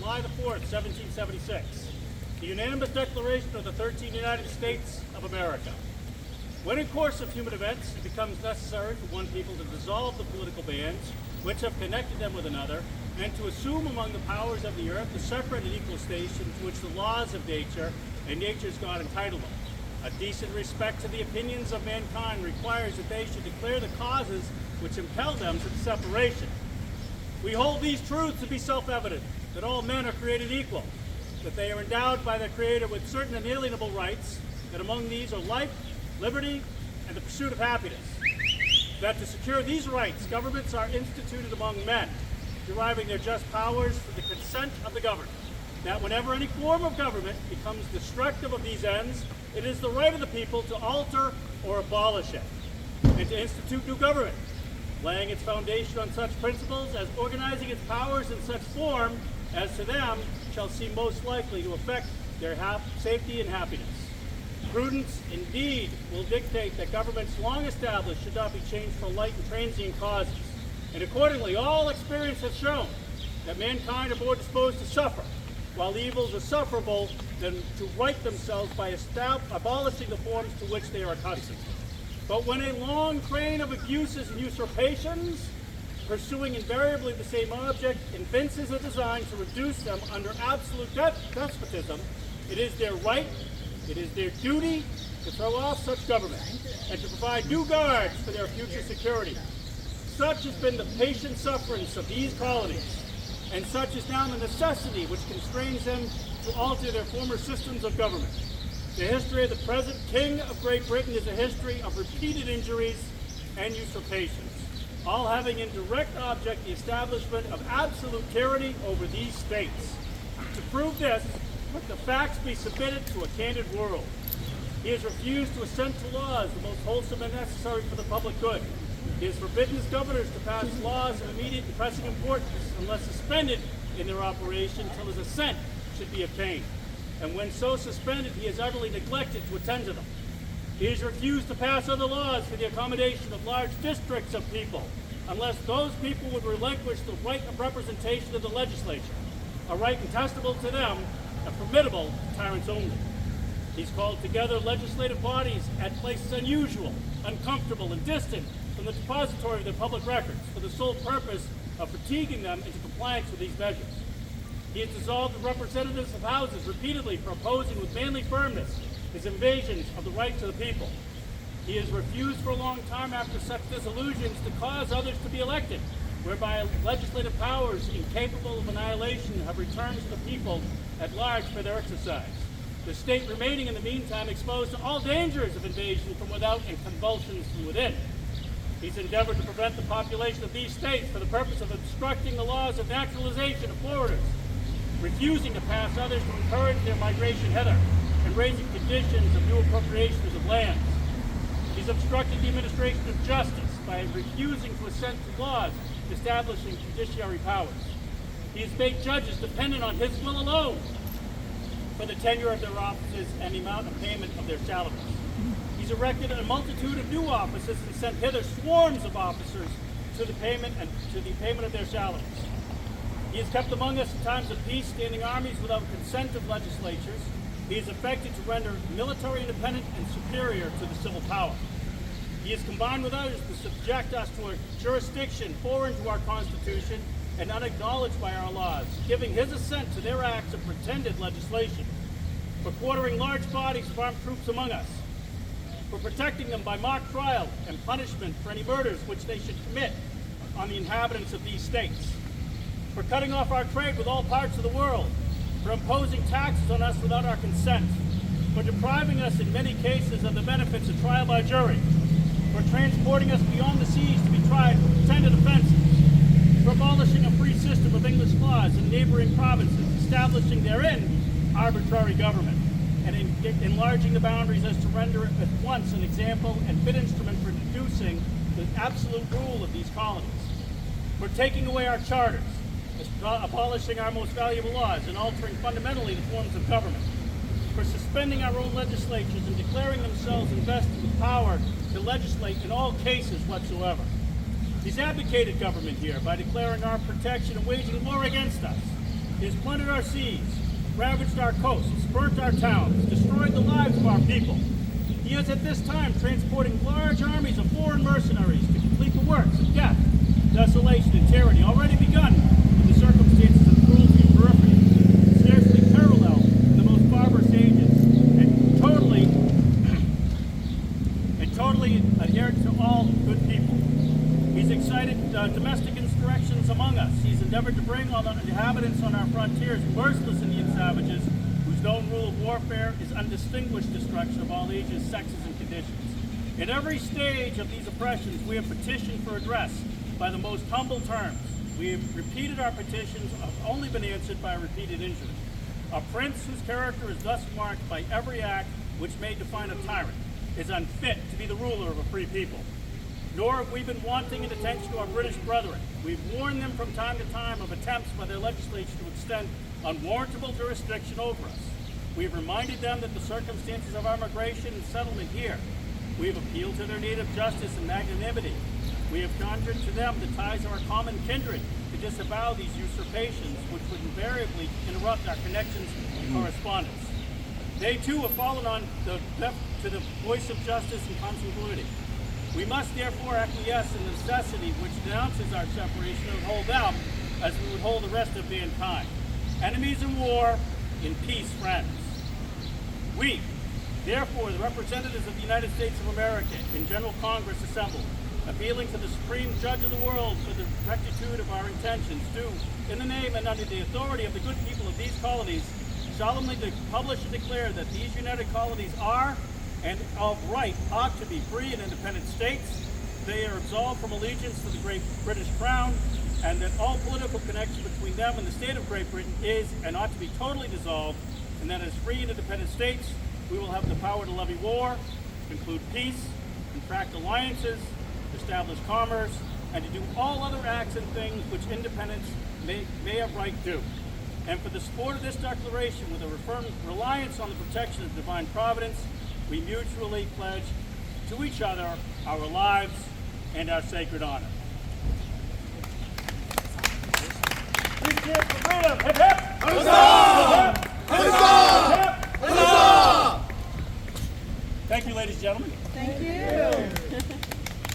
July the 4th, 1776, the unanimous declaration of the 13 United States of America. When in course of human events it becomes necessary for one people to dissolve the political bands which have connected them with another, and to assume among the powers of the earth the separate and equal station to which the laws of nature and nature's God entitle them. A decent respect to the opinions of mankind requires that they should declare the causes which impel them to the separation. We hold these truths to be self-evident, that all men are created equal, that they are endowed by their Creator with certain inalienable rights, that among these are life, liberty, and the pursuit of happiness. That to secure these rights, governments are instituted among men, deriving their just powers from the consent of the governed. That whenever any form of government becomes destructive of these ends, it is the right of the people to alter or abolish it, and to institute new government, laying its foundation on such principles as organizing its powers in such form as to them shall seem most likely to affect their safety and happiness. Prudence, indeed, will dictate that governments long established should not be changed for light and transient causes. And accordingly, all experience has shown that mankind are more disposed to suffer, while evils are sufferable, than to right themselves by abolishing the forms to which they are accustomed. But when a long train of abuses and usurpations, pursuing invariably the same object, evinces a design to reduce them under absolute despotism, it is their right, it is their duty to throw off such government, and to provide new guards for their future security. Such has been the patient sufferance of these colonies, and such is now the necessity which constrains them to alter their former systems of government. The history of the present King of Great Britain is a history of repeated injuries and usurpations, all having in direct object the establishment of absolute tyranny over these states. To prove this, let the facts be submitted to a candid world. He has refused to assent to laws the most wholesome and necessary for the public good. He has forbidden his governors to pass laws of immediate and pressing importance unless suspended in their operation till his assent should be obtained. And when so suspended, he has utterly neglected to attend to them. He has refused to pass other laws for the accommodation of large districts of people, unless those people would relinquish the right of representation of the legislature, a right contestable to them and formidable to tyrants only. He's called together legislative bodies at places unusual, uncomfortable, and distant from the depository of their public records for the sole purpose of fatiguing them into compliance with these measures. He has dissolved the representatives of houses repeatedly for opposing with manly firmness his invasions of the rights of the people. He has refused for a long time after such dissolutions to cause others to be elected, whereby legislative powers incapable of annihilation have returned to the people at large for their exercise, the state remaining in the meantime exposed to all dangers of invasion from without and convulsions from within. He's endeavored to prevent the population of these states for the purpose of obstructing the laws of naturalization of foreigners, refusing to pass others to encourage their migration hither, and raising conditions of new appropriations of lands. He's obstructed the administration of justice by refusing to assent to laws establishing judiciary powers. He has made judges dependent on his will alone for the tenure of their offices and the amount of payment of their salaries. He's erected a multitude of new offices and sent hither swarms of officers to the payment of their salaries. He has kept among us in times of peace standing armies without consent of legislatures. He is affected to render military independent and superior to the civil power. He has combined with others to subject us to a jurisdiction foreign to our Constitution and unacknowledged by our laws, giving his assent to their acts of pretended legislation, for quartering large bodies of armed troops among us, for protecting them by mock trial and punishment for any murders which they should commit on the inhabitants of these states, for cutting off our trade with all parts of the world, for imposing taxes on us without our consent, for depriving us in many cases of the benefits of trial by jury, for transporting us beyond the seas to be tried for pretended offenses, for abolishing a free system of English laws in neighboring provinces, establishing therein arbitrary government, and enlarging the boundaries as to render it at once an example and fit instrument for deducing the absolute rule of these colonies, for taking away our charters, abolishing our most valuable laws, and altering fundamentally the forms of government, for suspending our own legislatures and declaring themselves invested with power to legislate in all cases whatsoever. He's abdicated government here by declaring our protection and waging war against us, He has plundered our seas, ravaged our coasts, burnt our towns, destroyed the lives of our people. He is at this time transporting large armies of foreign mercenaries to complete the works of death, desolation, and tyranny already begun in the circumstances of cruelty and perfidy, scarcely paralleled in the most barbarous ages, and totally adherent to all good people. He's excited domestic insurrections among us. He's endeavored to bring on the inhabitants on our frontiers merciless Indian savages whose known rule of warfare is undistinguished destruction of all ages, sexes, and conditions. In every stage of these oppressions, we have petitioned for redress by the most humble terms. We have repeated our petitions, have only been answered by repeated injury. A prince whose character is thus marked by every act which may define a tyrant is unfit to be the ruler of a free people. Nor have we been wanting in attention to our British brethren. We've warned them from time to time of attempts by their legislature to extend unwarrantable jurisdiction over us. We have reminded them that the circumstances of our migration and settlement here. We have appealed to their need of justice and magnanimity. We have conjured to them the ties of our common kindred to disavow these usurpations, which would invariably interrupt our connections and correspondence. They too have fallen on to the voice of justice and continuity. We must therefore acquiesce in the necessity which denounces our separation and hold them as we would hold the rest of mankind. Enemies in war, in peace friends. We, therefore, the representatives of the United States of America in General Congress assembled, appealing to the Supreme Judge of the world for the rectitude of our intentions, do, in the name and under the authority of the good people of these colonies, solemnly publish and declare that these united colonies are, and of right ought to be free and independent states. They are absolved from allegiance to the great British Crown, and that all political connection between them and the state of Great Britain is and ought to be totally dissolved, and that as free and independent states, we will have the power to levy war, conclude peace, contract alliances, establish commerce, and to do all other acts and things which independence may have right to. And for the support of this declaration, with a firm reliance on the protection of divine providence, we mutually pledge to each other our lives and our sacred honor. We cheer for freedom! Hip hip! Huzzah! Huzzah! Huzzah! Thank you, ladies and gentlemen. Thank you.